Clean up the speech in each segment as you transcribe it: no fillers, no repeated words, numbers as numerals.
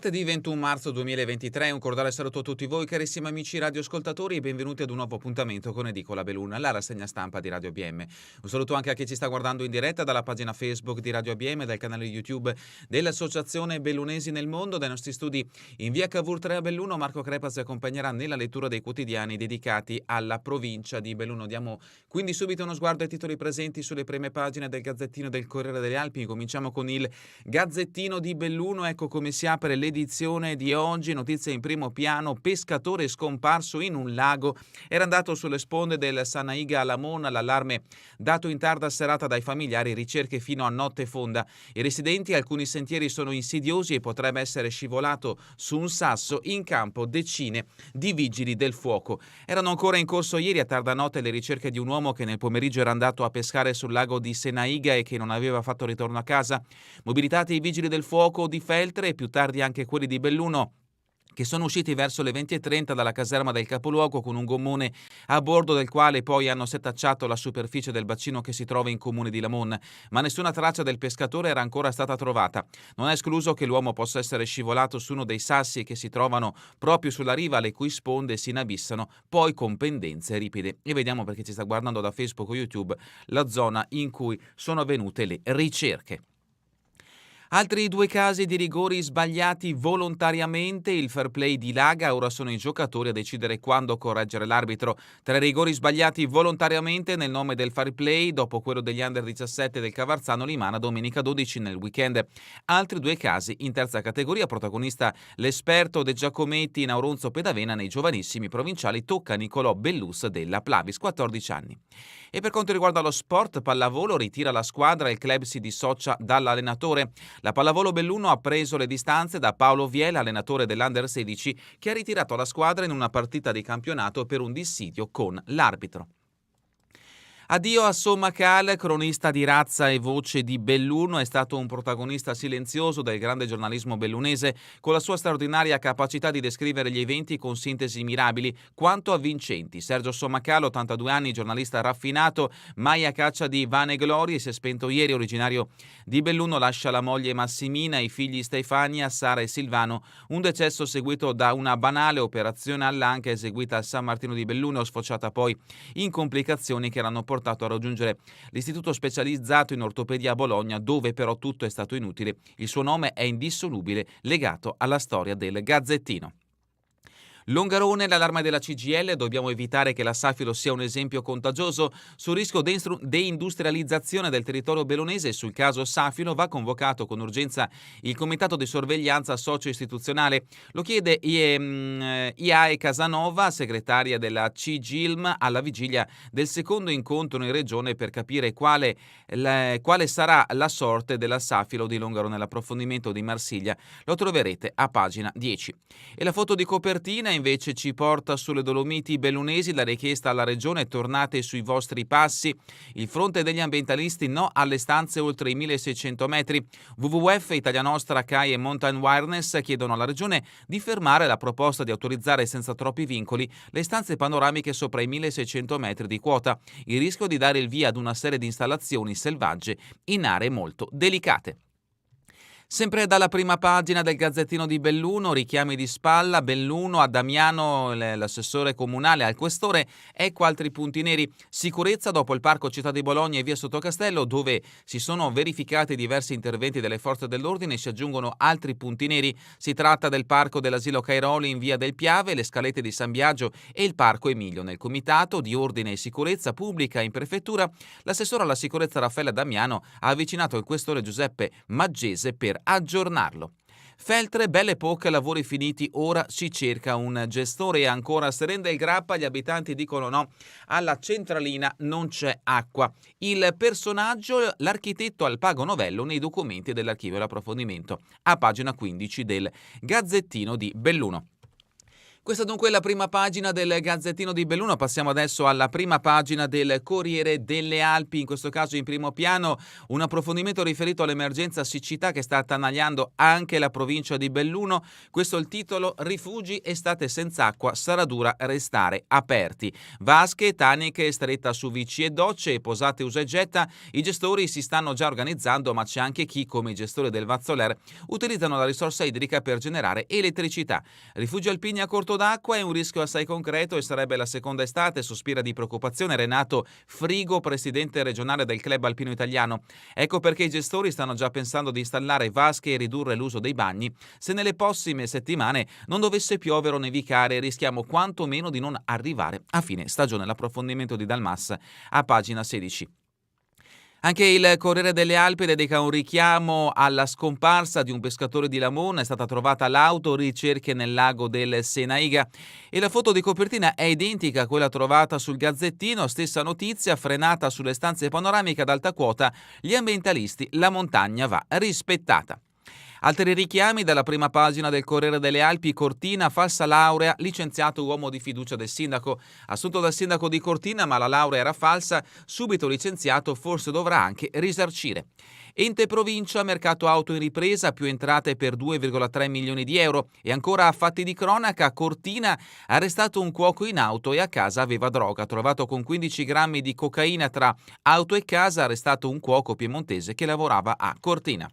Martedì 21 marzo 2023, un cordiale saluto a tutti voi carissimi amici radioascoltatori e benvenuti ad un nuovo appuntamento con Edicola Beluna, la rassegna stampa di Radio ABM. Un saluto anche a chi ci sta guardando in diretta dalla pagina Facebook di Radio ABM, dal canale YouTube dell'Associazione Bellunesi nel Mondo, dai nostri studi in via Cavour 3 a Belluno. Marco Crepa ci accompagnerà nella lettura dei quotidiani dedicati alla provincia di Belluno. Diamo quindi subito uno sguardo ai titoli presenti sulle prime pagine del Gazzettino del Corriere delle Alpi. Cominciamo con il Gazzettino di Belluno, ecco come si apre l'edizione di oggi. Notizia in primo piano: pescatore scomparso in un lago, era andato sulle sponde del Sanaiga a Lamona, l'allarme dato in tarda serata dai familiari, ricerche fino a notte fonda. I residenti: alcuni sentieri sono insidiosi e potrebbe essere scivolato su un sasso, in campo decine di vigili del fuoco. Erano ancora in corso ieri a tarda notte le ricerche di un uomo che nel pomeriggio era andato a pescare sul lago di Senaiga e che non aveva fatto ritorno a casa. Mobilitati i vigili del fuoco di Feltre e più tardi anche quelli di Belluno, che sono usciti verso le 20:30 dalla caserma del capoluogo con un gommone a bordo del quale poi hanno setacciato la superficie del bacino che si trova in comune di Lamon, ma nessuna traccia del pescatore era ancora stata trovata. Non è escluso che l'uomo possa essere scivolato su uno dei sassi che si trovano proprio sulla riva, le cui sponde si inabissano poi con pendenze ripide. E vediamo, perché ci sta guardando da Facebook o YouTube, la zona in cui sono avvenute le ricerche. Altri due casi di rigori sbagliati volontariamente, il fair play dilaga, ora sono i giocatori a decidere quando correggere l'arbitro. 3 rigori sbagliati volontariamente nel nome del fair play, dopo quello degli under 17 del Cavarzano Limana domenica 12 nel weekend. Altri 2 casi in terza categoria, protagonista l'esperto De Giacometti in Auronzo Pedavena, nei giovanissimi provinciali tocca Nicolò Bellus della Plavis, 14 anni. E per quanto riguarda lo sport, pallavolo ritira la squadra e il club si dissocia dall'allenatore. La Pallavolo Belluno ha preso le distanze da Paolo Viela, allenatore dell'Under 16, che ha ritirato la squadra in una partita di campionato per un dissidio con l'arbitro. Addio a Somma Cal, cronista di razza e voce di Belluno. È stato un protagonista silenzioso del grande giornalismo bellunese, con la sua straordinaria capacità di descrivere gli eventi con sintesi mirabili quanto avvincenti. Sergio Somma Cal, 82 anni, giornalista raffinato, mai a caccia di vane glorie, si è spento ieri. Originario di Belluno, lascia la moglie Massimina, i figli Stefania, Sara e Silvano. Un decesso seguito da una banale operazione all'anca eseguita al San Martino di Belluno, sfociata poi in complicazioni che erano portato a raggiungere l'istituto specializzato in ortopedia a Bologna, dove però tutto è stato inutile. Il suo nome è indissolubile legato alla storia del Gazzettino. Longarone, l'allarme della CGIL: dobbiamo evitare che la Safilo sia un esempio contagioso. Sul rischio deindustrializzazione del territorio bellunese e sul caso Safilo va convocato con urgenza il comitato di sorveglianza socio-istituzionale. Lo chiede IAE Casanova, segretaria della CGILM, alla vigilia del secondo incontro in regione per capire quale sarà la sorte della Safilo di Longarone. L'approfondimento di Marsiglia lo troverete a pagina 10. E la foto di copertina invece ci porta sulle Dolomiti bellunesi. La richiesta alla regione: tornate sui vostri passi. Il fronte degli ambientalisti: no alle stanze oltre i 1600 metri. WWF, Italia Nostra, CAI e Mountain Wireless chiedono alla regione di fermare la proposta di autorizzare senza troppi vincoli le stanze panoramiche sopra i 1600 metri di quota. Il rischio di dare il via ad una serie di installazioni selvagge in aree molto delicate. Sempre dalla prima pagina del Gazzettino di Belluno, richiami di spalla: Belluno a Damiano, l'assessore comunale al questore. Ecco altri punti neri: sicurezza dopo il parco Città di Bologna e via Sottocastello, dove si sono verificati diversi interventi delle forze dell'ordine, si aggiungono altri punti neri. Si tratta del parco dell'asilo Cairoli in via del Piave, le scalette di San Biagio e il parco Emilio. Nel comitato di ordine e sicurezza pubblica in prefettura, l'assessore alla sicurezza Raffaella Damiano ha avvicinato il questore Giuseppe Maggese per aggiornarlo. Feltre, Belle Époque, lavori finiti, ora si cerca un gestore. E ancora Serena del Grappa, gli abitanti dicono no alla centralina, non c'è acqua. Il personaggio, l'architetto Alpago Novello, nei documenti dell'archivio. L'approfondimento a pagina 15 del Gazzettino di Belluno. Questa dunque è la prima pagina del Gazzettino di Belluno. Passiamo adesso alla prima pagina del Corriere delle Alpi, in questo caso in primo piano un approfondimento riferito all'emergenza siccità che sta attanagliando anche la provincia di Belluno. Questo è il titolo: rifugi, estate senza acqua, sarà dura restare aperti. Vasche, taniche, stretta su vici e docce, posate usa e getta. I gestori si stanno già organizzando, ma c'è anche chi, come i gestori del Vazzoler, utilizzano la risorsa idrica per generare elettricità. Rifugi alpini a corto d'acqua è un rischio assai concreto e sarebbe la seconda estate, sospira di preoccupazione Renato Frigo, presidente regionale del Club Alpino Italiano. Ecco perché i gestori stanno già pensando di installare vasche e ridurre l'uso dei bagni. Se nelle prossime settimane non dovesse piovere o nevicare, rischiamo quantomeno di non arrivare a fine stagione. L'approfondimento di Dalmas a pagina 16. Anche il Corriere delle Alpi dedica un richiamo alla scomparsa di un pescatore di Lamon. È stata trovata l'auto, ricerche nel lago del Senaiga, e la foto di copertina è identica a quella trovata sul Gazzettino. Stessa notizia, frenata sulle stanze panoramiche ad alta quota, gli ambientalisti, la montagna va rispettata. Altri richiami dalla prima pagina del Corriere delle Alpi. Cortina, falsa laurea, licenziato uomo di fiducia del sindaco. Assunto dal sindaco di Cortina, ma la laurea era falsa, subito licenziato, forse dovrà anche risarcire. Ente provincia, mercato auto in ripresa, più entrate per 2,3 milioni di euro. E ancora a fatti di cronaca, Cortina, arrestato un cuoco in auto e a casa aveva droga. Trovato con 15 grammi di cocaina tra auto e casa, arrestato un cuoco piemontese che lavorava a Cortina.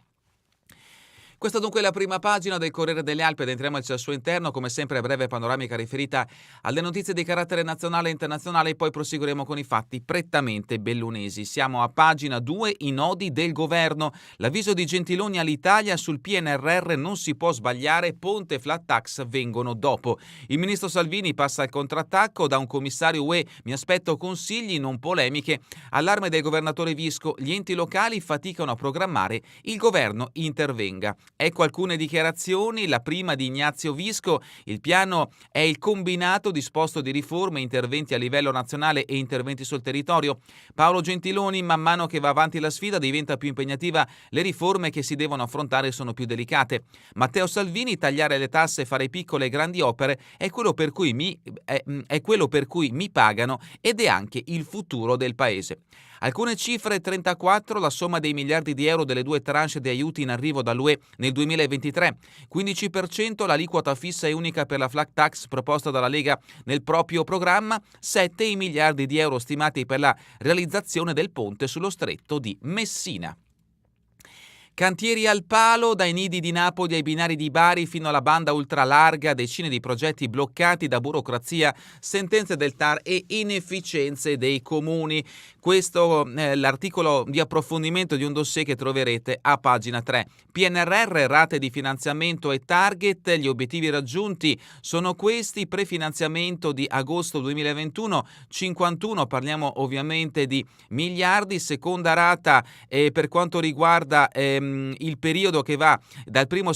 Questa dunque è la prima pagina del Corriere delle Alpi ed entriamoci al suo interno, come sempre breve panoramica riferita alle notizie di carattere nazionale e internazionale, e poi proseguiremo con i fatti prettamente bellunesi. Siamo a pagina 2, i nodi del governo. L'avviso di Gentiloni all'Italia sul PNRR: non si può sbagliare, ponte e flat tax vengono dopo. Il ministro Salvini passa al contrattacco, da un commissario UE mi aspetto consigli, non polemiche. Allarme del governatore Visco, gli enti locali faticano a programmare, il governo intervenga. Ecco alcune dichiarazioni. La prima di Ignazio Visco: il piano è il combinato disposto di riforme, interventi a livello nazionale e interventi sul territorio. Paolo Gentiloni: man mano che va avanti la sfida diventa più impegnativa, le riforme che si devono affrontare sono più delicate. Matteo Salvini: tagliare le tasse, fare piccole e grandi opere è quello per cui mi pagano ed è anche il futuro del paese. Alcune cifre: 34 la somma dei miliardi di euro delle due tranche di aiuti in arrivo dall'UE nel 2023, 15% l'aliquota fissa e unica per la flat tax proposta dalla Lega nel proprio programma, 7 i miliardi di euro stimati per la realizzazione del ponte sullo stretto di Messina. Cantieri al palo, dai nidi di Napoli ai binari di Bari fino alla banda ultralarga, decine di progetti bloccati da burocrazia, sentenze del TAR e inefficienze dei comuni. Questo è l'articolo di approfondimento di un dossier che troverete a pagina 3. PNRR, rate di finanziamento e target, gli obiettivi raggiunti sono questi: prefinanziamento di agosto 2021, 51, parliamo ovviamente di miliardi, seconda rata per quanto riguarda il periodo che va dal primo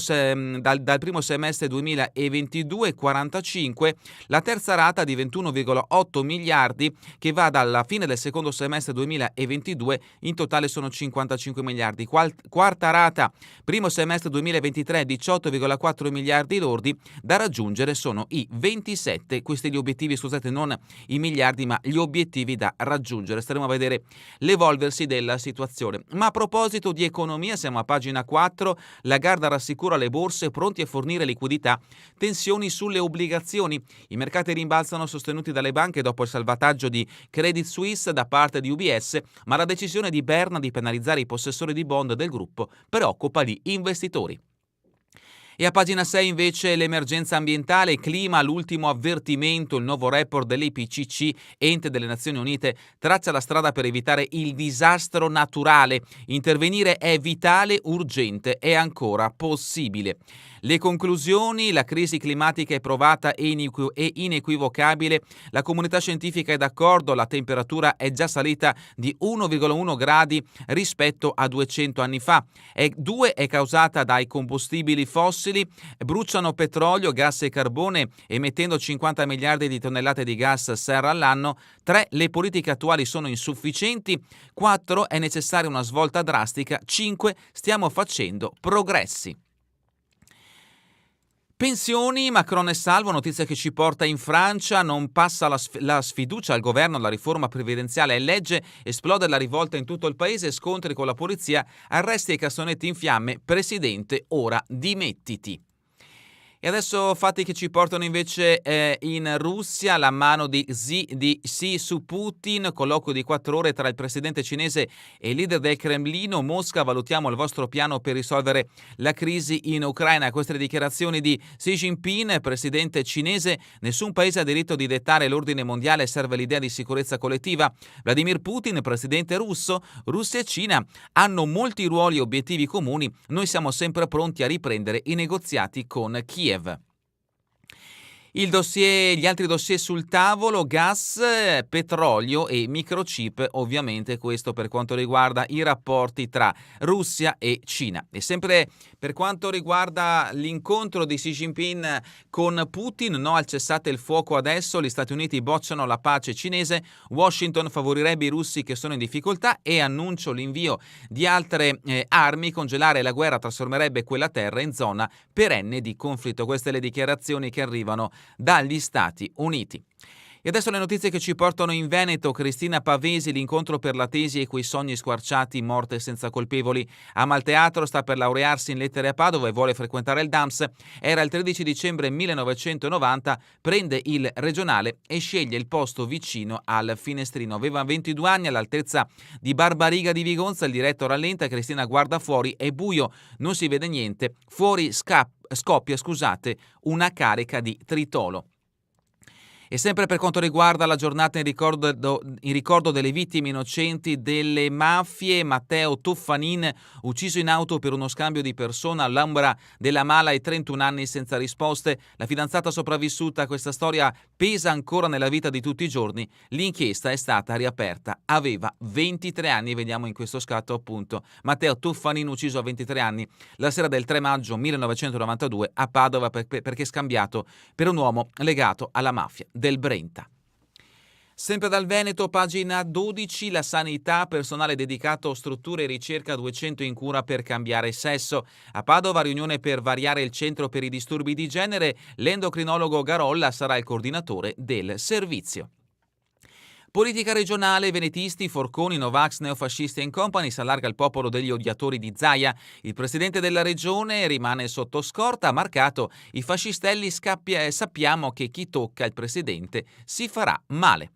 semestre 2022, 45, la terza rata di 21,8 miliardi che va dalla fine del secondo semestre 2022, in totale sono 55 miliardi. Quarta rata, primo semestre 2023, 18,4 miliardi lordi, da raggiungere sono i 27, questi gli obiettivi, scusate, non i miliardi ma gli obiettivi da raggiungere. Staremo a vedere l'evolversi della situazione. Ma a proposito di economia, siamo a pagina 4, Lagarde rassicura le borse, pronti a fornire liquidità, tensioni sulle obbligazioni. I mercati rimbalzano sostenuti dalle banche dopo il salvataggio di Credit Suisse da parte di UBS, ma la decisione di Berna di penalizzare i possessori di bond del gruppo preoccupa gli investitori. E a pagina 6 invece l'emergenza ambientale, clima, l'ultimo avvertimento, il nuovo report dell'IPCC, ente delle Nazioni Unite, traccia la strada per evitare il disastro naturale. Intervenire è vitale, urgente, è ancora possibile. Le conclusioni: la crisi climatica è provata e inequivocabile, la comunità scientifica è d'accordo, la temperatura è già salita di 1,1 gradi rispetto a 200 anni fa. 2 è causata dai combustibili fossili, bruciano petrolio, gas e carbone emettendo 50 miliardi di tonnellate di gas serra all'anno. 3 le politiche attuali sono insufficienti. 4 è necessaria una svolta drastica. 5 stiamo facendo progressi. Pensioni, Macron è salvo, notizia che ci porta in Francia, non passa la sfiducia al governo, la riforma previdenziale è legge, esplode la rivolta in tutto il paese, scontri con la polizia, arresti e cassonetti in fiamme, presidente, ora dimettiti. E adesso fatti che ci portano invece in Russia, la mano di Xi su Putin, colloquio di 4 ore tra il presidente cinese e il leader del Cremlino. Mosca, valutiamo il vostro piano per risolvere la crisi in Ucraina. Queste le dichiarazioni di Xi Jinping, presidente cinese. Nessun paese ha diritto di dettare l'ordine mondiale, serve l'idea di sicurezza collettiva. Vladimir Putin, presidente russo. Russia e Cina hanno molti ruoli e obiettivi comuni. Noi siamo sempre pronti a riprendere i negoziati con Kiev. Gli altri dossier sul tavolo, gas, petrolio e microchip, ovviamente questo per quanto riguarda i rapporti tra Russia e Cina. E sempre per quanto riguarda l'incontro di Xi Jinping con Putin, no al cessate il fuoco adesso, gli Stati Uniti bocciano la pace cinese, Washington favorirebbe i russi che sono in difficoltà e annuncio l'invio di altre armi, congelare la guerra trasformerebbe quella terra in zona perenne di conflitto. Queste le dichiarazioni che arrivano dagli Stati Uniti. E adesso le notizie che ci portano in Veneto. Cristina Pavesi, l'incontro per la tesi e quei sogni squarciati, morte senza colpevoli. Ama il teatro, sta per laurearsi in lettere a Padova e vuole frequentare il DAMS. Era il 13 dicembre 1990, prende il regionale e sceglie il posto vicino al finestrino. Aveva 22 anni, all'altezza di Barbariga di Vigonza, il diretto rallenta, Cristina guarda fuori, è buio, non si vede niente, fuori scoppia una carica di tritolo. E sempre per quanto riguarda la giornata in ricordo delle vittime innocenti delle mafie, Matteo Toffanin, ucciso in auto per uno scambio di persona all'ombra della Mala e 31 anni senza risposte. La fidanzata sopravvissuta a questa storia pesa ancora nella vita di tutti i giorni. L'inchiesta è stata riaperta. Aveva 23 anni, vediamo in questo scatto appunto Matteo Toffanin, ucciso a 23 anni la sera del 3 maggio 1992 a Padova perché scambiato per un uomo legato alla mafia del Brenta. Sempre dal Veneto, pagina 12, la sanità, personale dedicato, strutture e ricerca, 200 in cura per cambiare sesso. A Padova, riunione per variare il centro per i disturbi di genere, l'endocrinologo Garolla sarà il coordinatore del servizio. Politica regionale, venetisti, forconi, Novax, neofascisti e company, si allarga il popolo degli odiatori di Zaia. Il presidente della regione rimane sotto scorta, ha marcato i fascistelli, sappiamo che chi tocca il presidente si farà male.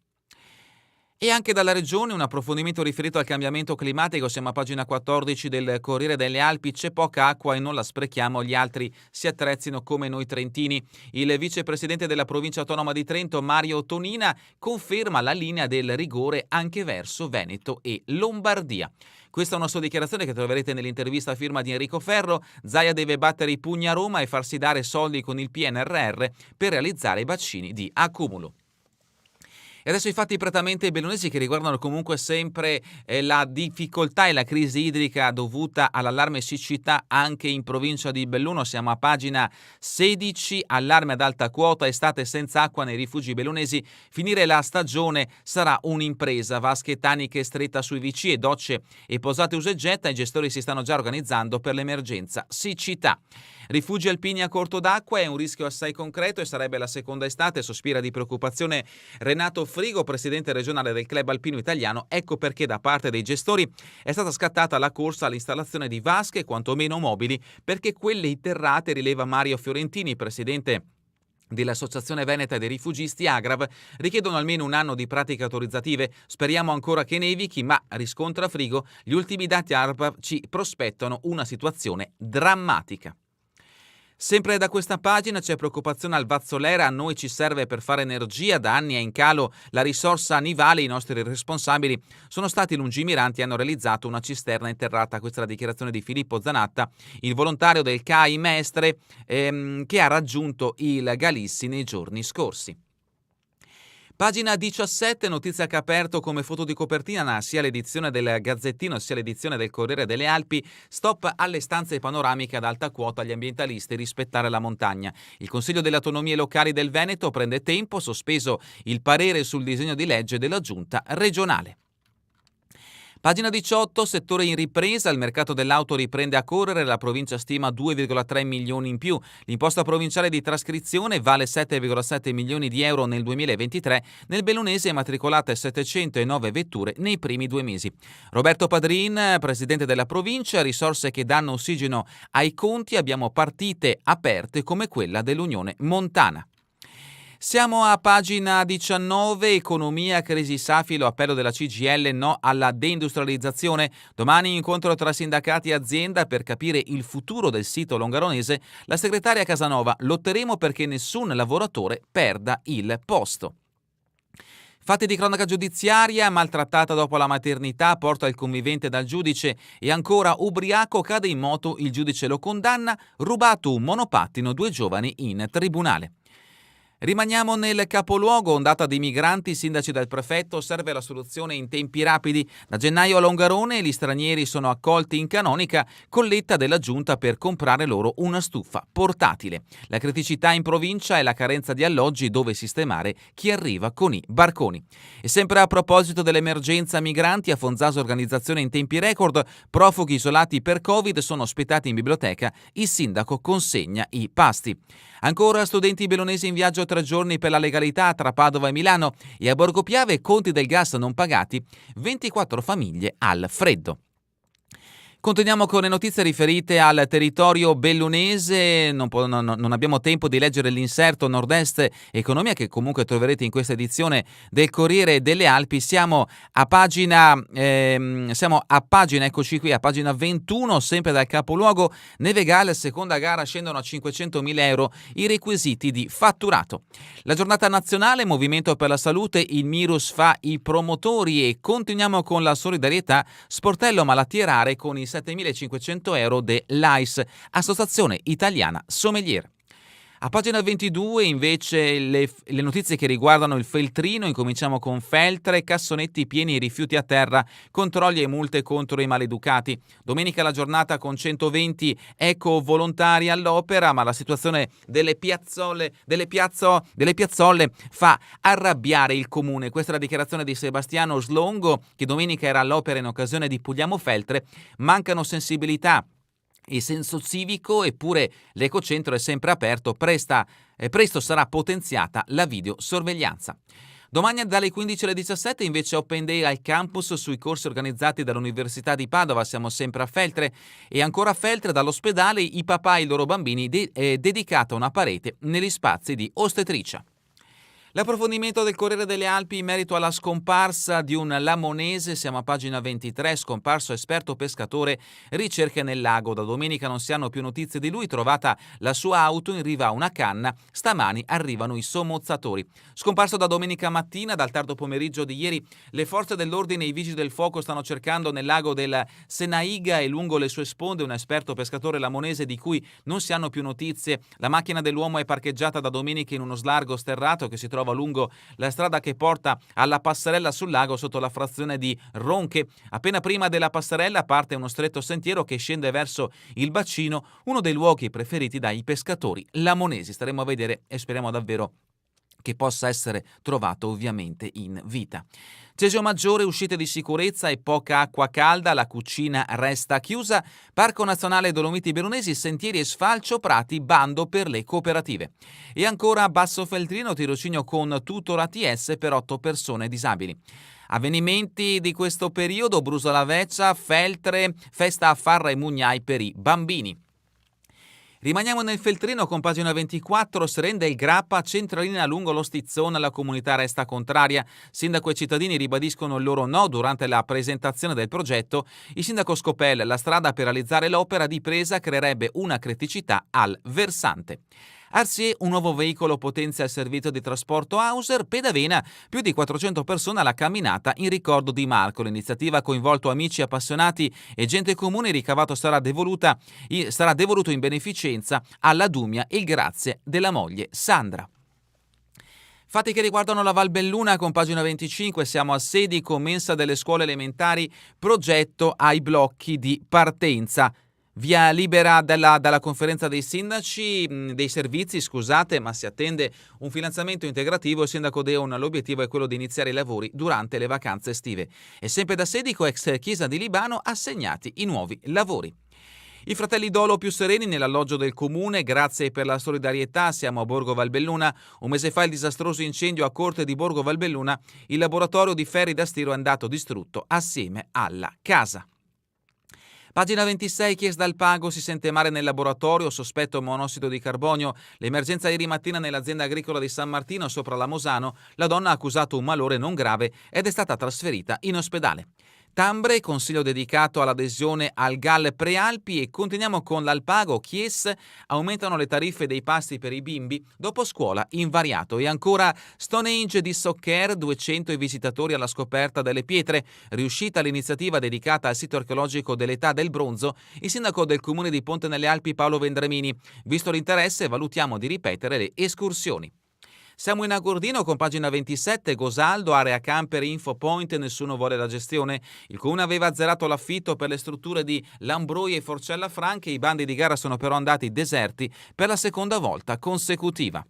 E anche dalla regione un approfondimento riferito al cambiamento climatico, siamo a pagina 14 del Corriere delle Alpi, c'è poca acqua e non la sprechiamo, gli altri si attrezzino come noi trentini. Il vicepresidente della provincia autonoma di Trento, Mario Tonina, conferma la linea del rigore anche verso Veneto e Lombardia. Questa è una sua dichiarazione che troverete nell'intervista a firma di Enrico Ferro. Zaia deve battere i pugni a Roma e farsi dare soldi con il PNRR per realizzare i bacini di accumulo. E adesso i fatti prettamente bellunesi che riguardano comunque sempre la difficoltà e la crisi idrica dovuta all'allarme siccità anche in provincia di Belluno. Siamo a pagina 16, allarme ad alta quota, estate senza acqua nei rifugi bellunesi. Finire la stagione sarà un'impresa. Vasche taniche stretta sui VC e docce e posate usa e getta. I gestori si stanno già organizzando per l'emergenza siccità. Rifugi alpini a corto d'acqua è un rischio assai concreto e sarebbe la seconda estate, sospira di preoccupazione Renato Frigo, presidente regionale del Club Alpino Italiano. Ecco perché da parte dei gestori è stata scattata la corsa all'installazione di vasche quantomeno mobili, perché quelle interrate, rileva Mario Fiorentini, presidente dell'Associazione Veneta dei Rifugisti Agrav, richiedono almeno un anno di pratiche autorizzative. Speriamo ancora che nevichi, ma, riscontra Frigo, gli ultimi dati ARPA ci prospettano una situazione drammatica. Sempre da questa pagina c'è preoccupazione al Vazzolera, a noi ci serve per fare energia, da anni è in calo la risorsa nivale, i nostri responsabili sono stati lungimiranti e hanno realizzato una cisterna interrata. Questa è la dichiarazione di Filippo Zanatta, il volontario del CAI Mestre che ha raggiunto il Galissi nei giorni scorsi. Pagina 17, notizia che ha aperto come foto di copertina sia l'edizione del Gazzettino sia l'edizione del Corriere delle Alpi. Stop alle stanze panoramiche ad alta quota, agli ambientalisti, rispettare la montagna. Il Consiglio delle Autonomie Locali del Veneto prende tempo, sospeso il parere sul disegno di legge della Giunta regionale. Pagina 18, settore in ripresa, il mercato dell'auto riprende a correre, la provincia stima 2,3 milioni in più. L'imposta provinciale di trascrizione vale 7,7 milioni di euro nel 2023, nel bellunese matricolate 709 vetture nei primi 2 mesi. Roberto Padrin, presidente della provincia, risorse che danno ossigeno ai conti, abbiamo partite aperte come quella dell'Unione Montana. Siamo a pagina 19, economia, crisi Safilo, appello della CGIL, no alla deindustrializzazione. Domani incontro tra sindacati e azienda per capire il futuro del sito longaronese. La segretaria Casanova, lotteremo perché nessun lavoratore perda il posto. Fatti di cronaca giudiziaria, maltrattata dopo la maternità, porta il convivente dal giudice e ancora ubriaco cade in moto, il giudice lo condanna, rubato un monopattino, 2 giovani in tribunale. Rimaniamo nel capoluogo, ondata di migranti, sindaci del prefetto, serve la soluzione in tempi rapidi. Da gennaio a Longarone gli stranieri sono accolti in canonica, colletta della giunta per comprare loro una stufa portatile. La criticità in provincia è la carenza di alloggi dove sistemare chi arriva con i barconi. E sempre a proposito dell'emergenza migranti, a Fonzaso organizzazione in tempi record, profughi isolati per Covid sono ospitati in biblioteca, il sindaco consegna i pasti. Ancora studenti bellunesi in viaggio 3 giorni per la legalità tra Padova e Milano e a Borgo Piave conti del gas non pagati, 24 famiglie al freddo. Continuiamo con le notizie riferite al territorio bellunese, non abbiamo tempo di leggere l'inserto Nord-Est Economia che comunque troverete in questa edizione del Corriere delle Alpi. Siamo a pagina, eccoci qui, a pagina 21, sempre dal capoluogo Nevegal, seconda gara scendono a 500.000 euro i requisiti di fatturato. La giornata nazionale, Movimento per la Salute, il Mirus fa i promotori e continuiamo con la solidarietà, sportello malattie rare con i 7.500 euro dell'AIS, Associazione Italiana Sommelier. A pagina 22 invece le notizie che riguardano il Feltrino, incominciamo con Feltre, cassonetti pieni di rifiuti a terra, controlli e multe contro i maleducati. Domenica la giornata con 120 eco-volontari all'opera, ma la situazione delle piazzole fa arrabbiare il comune. Questa è la dichiarazione di Sebastiano Slongo, che domenica era all'opera in occasione di Pugliamo Feltre. Mancano sensibilità e senso civico, eppure l'ecocentro è sempre aperto, presto sarà potenziata la videosorveglianza. Domani dalle 15 alle 17 invece Open Day al campus sui corsi organizzati dall'Università di Padova, siamo sempre a Feltre e ancora a Feltre dall'ospedale i papà e i loro bambini dedicata una parete negli spazi di ostetricia. L'approfondimento del Corriere delle Alpi in merito alla scomparsa di un lamonese, siamo a pagina 23, scomparso esperto pescatore, ricerche nel lago. Da domenica non si hanno più notizie di lui, trovata la sua auto in riva a una canna, stamani arrivano i sommozzatori. Scomparso da domenica mattina, dal tardo pomeriggio di ieri, le forze dell'ordine e i vigili del fuoco stanno cercando nel lago del Senaiga e lungo le sue sponde un esperto pescatore lamonese di cui non si hanno più notizie. La macchina dell'uomo è parcheggiata da domenica in uno slargo sterrato che si trova lungo la strada che porta alla passerella sul lago sotto la frazione di Ronche. Appena prima della passerella parte uno stretto sentiero che scende verso il bacino, uno dei luoghi preferiti dai pescatori lamonesi. Staremo a vedere e speriamo davvero che possa essere trovato ovviamente in vita. Cesio Maggiore, uscite di sicurezza e poca acqua calda, la cucina resta chiusa. Parco Nazionale Dolomiti Bellunesi, sentieri e sfalcio, prati, bando per le cooperative. E ancora Basso Feltrino, tirocinio con tutor ATS per 8 persone disabili. Avvenimenti di questo periodo, Brusola Veccia, Feltre, festa a Farra e Mugnai per i bambini. Rimaniamo nel Feltrino con pagina 24, si rende il Grappa, centralina lungo lo Stizzone, la comunità resta contraria. Sindaco e cittadini ribadiscono il loro no durante la presentazione del progetto. Il sindaco Scopel, la strada per realizzare l'opera di presa creerebbe una criticità al versante. Arsier, un nuovo veicolo potenzia il servizio di trasporto Auser. Pedavena, più di 400 persone alla camminata in ricordo di Marco. L'iniziativa ha coinvolto amici appassionati e gente comune. Il ricavato sarà devoluto in beneficenza alla Dumia e il grazie della moglie Sandra. Fatti che riguardano la Val Belluna con pagina 25, siamo a Sedico, mensa delle scuole elementari, progetto ai blocchi di partenza. Via libera dalla conferenza dei sindaci, dei servizi, scusate, ma si attende un finanziamento integrativo. Il sindaco Deon, l'obiettivo è quello di iniziare i lavori durante le vacanze estive. E sempre da Sedico, ex chiesa di Libano, assegnati i nuovi lavori. I fratelli Dolo più sereni nell'alloggio del comune, grazie per la solidarietà, siamo a Borgo Valbelluna. Un mese fa il disastroso incendio a Corte di Borgo Valbelluna, il laboratorio di ferri da stiro è andato distrutto assieme alla casa. Pagina 26, chiesta al pago, si sente male nel laboratorio, sospetto monossido di carbonio. L'emergenza ieri mattina nell'azienda agricola di San Martino sopra la Mosano, la donna ha accusato un malore non grave ed è stata trasferita in ospedale. Tambre, consiglio dedicato all'adesione al GAL Prealpi e continuiamo con l'Alpago. Chies, aumentano le tariffe dei pasti per i bimbi, dopo scuola invariato. E ancora Stonehenge di Soccer, 200 i visitatori alla scoperta delle pietre. Riuscita l'iniziativa dedicata al sito archeologico dell'età del bronzo, il sindaco del comune di Ponte nelle Alpi Paolo Vendramini. Visto l'interesse, valutiamo di ripetere le escursioni. Siamo in Agordino con pagina 27, Gosaldo, area camper Info Point, nessuno vuole la gestione. Il comune aveva azzerato l'affitto per le strutture di Lambroi e Forcella Franche, i bandi di gara sono però andati deserti per la seconda volta consecutiva.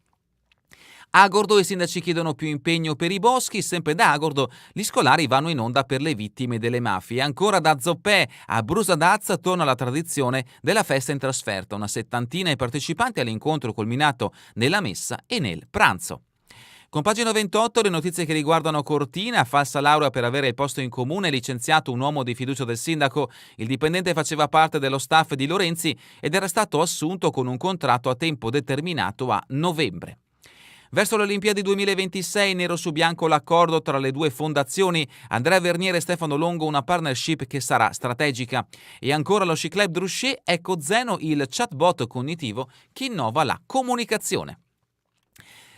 Agordo, i sindaci chiedono più impegno per i boschi. Sempre da Agordo, gli scolari vanno in onda per le vittime delle mafie. Ancora da Zoppè a Brusadaz torna la tradizione della festa in trasferta. Una settantina i partecipanti all'incontro culminato nella messa e nel pranzo. Con pagina 28 le notizie che riguardano Cortina, falsa laurea per avere il posto in comune, licenziato un uomo di fiducia del sindaco. Il dipendente faceva parte dello staff di Lorenzi ed era stato assunto con un contratto a tempo determinato a novembre. Verso le Olimpiadi 2026, nero su bianco l'accordo tra le due fondazioni, Andrea Vernier e Stefano Longo, una partnership che sarà strategica. E ancora lo Sci Club Drusché, ecco Zeno, il chatbot cognitivo che innova la comunicazione.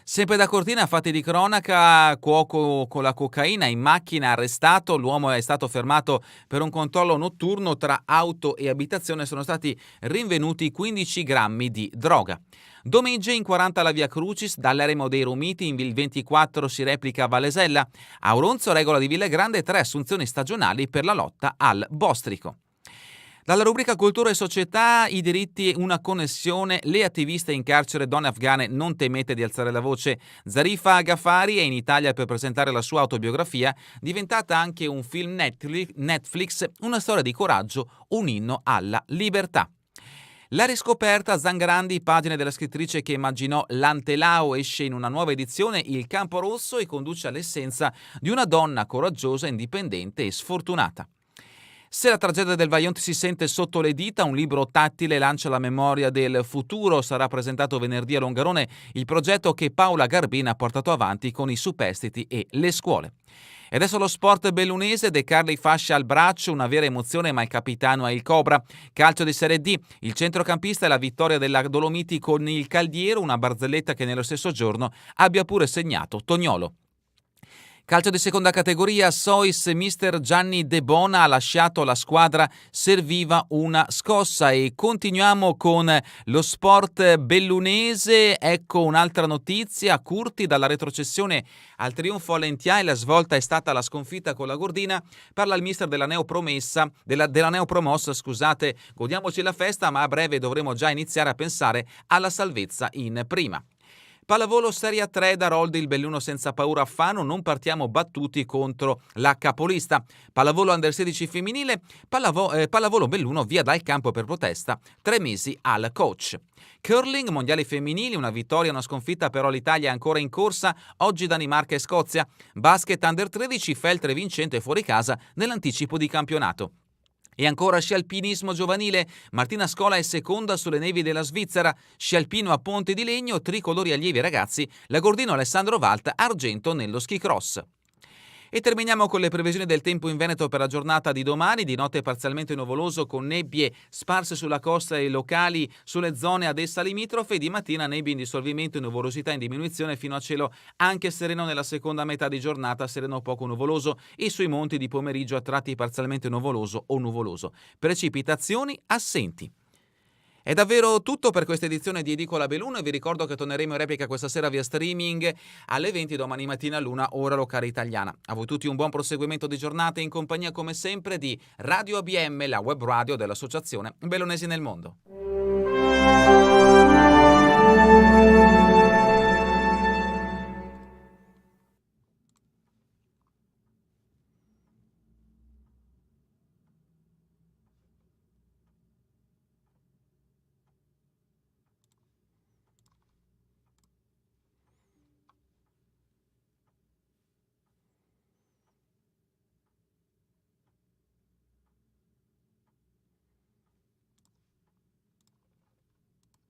Sempre da Cortina, fatti di cronaca, cuoco con la cocaina in macchina arrestato, l'uomo è stato fermato per un controllo notturno tra auto e abitazione, sono stati rinvenuti 15 grammi di droga. Domegge in 40 la Via Crucis, dall'Eremo dei Romiti il 24 si replica a Valesella, a Oronzo regola di Villagrande 3 assunzioni stagionali per la lotta al bostrico. Dalla rubrica Cultura e Società, i diritti, una connessione, le attiviste in carcere, donne afghane, non temete di alzare la voce. Zarifa Ghaffari è in Italia per presentare la sua autobiografia, diventata anche un film Netflix, una storia di coraggio, un inno alla libertà. La riscoperta, Zangrandi, pagine della scrittrice che immaginò l'Antelao, esce in una nuova edizione Il Campo Rosso e conduce all'essenza di una donna coraggiosa, indipendente e sfortunata. Se la tragedia del Vajont si sente sotto le dita, un libro tattile lancia la memoria del futuro. Sarà presentato venerdì a Longarone il progetto che Paola Garbina ha portato avanti con i superstiti e le scuole. E adesso lo sport bellunese, De Carli fascia al braccio, una vera emozione, ma il capitano è il Cobra. Calcio di Serie D, il centrocampista e la vittoria della Dolomiti con il Caldiero, una barzelletta che nello stesso giorno abbia pure segnato Toniolo. Calcio di seconda categoria, Sois, mister Gianni De Bona ha lasciato la squadra, serviva una scossa. E continuiamo con lo sport bellunese. Ecco un'altra notizia, Curti dalla retrocessione al trionfo all'Entià, la svolta è stata la sconfitta con la Gordina. Parla il mister della neopromossa, scusate, godiamoci la festa, ma a breve dovremo già iniziare a pensare alla salvezza in prima. Pallavolo Serie 3 da Roldi, il Belluno senza paura a Fano, non partiamo battuti contro la capolista. Pallavolo Under 16 femminile, pallavolo Belluno via dal campo per protesta, 3 mesi al coach. Curling, mondiali femminili, una vittoria e una sconfitta, però l'Italia è ancora in corsa, oggi Danimarca e Scozia. Basket Under 13, Feltre vincente fuori casa nell'anticipo di campionato. E ancora sci alpinismo giovanile, Martina Scola è seconda sulle nevi della Svizzera, sci alpino a Ponte di Legno, tricolori allievi ragazzi, Lagordino Alessandro Valt, argento nello ski cross. E terminiamo con le previsioni del tempo in Veneto per la giornata di domani, di notte parzialmente nuvoloso con nebbie sparse sulla costa e locali sulle zone ad essa limitrofe, di mattina nebbie in dissolvimento e nuvolosità in diminuzione fino a cielo anche sereno nella seconda metà di giornata, sereno poco nuvoloso e sui monti di pomeriggio a tratti parzialmente nuvoloso o nuvoloso. Precipitazioni assenti. È davvero tutto per questa edizione di Edicola Belluno e vi ricordo che torneremo in replica questa sera via streaming alle 20 domani mattina all'1 ora locale italiana. A voi tutti un buon proseguimento di giornata in compagnia come sempre di Radio ABM, la web radio dell'Associazione Bellunesi nel Mondo.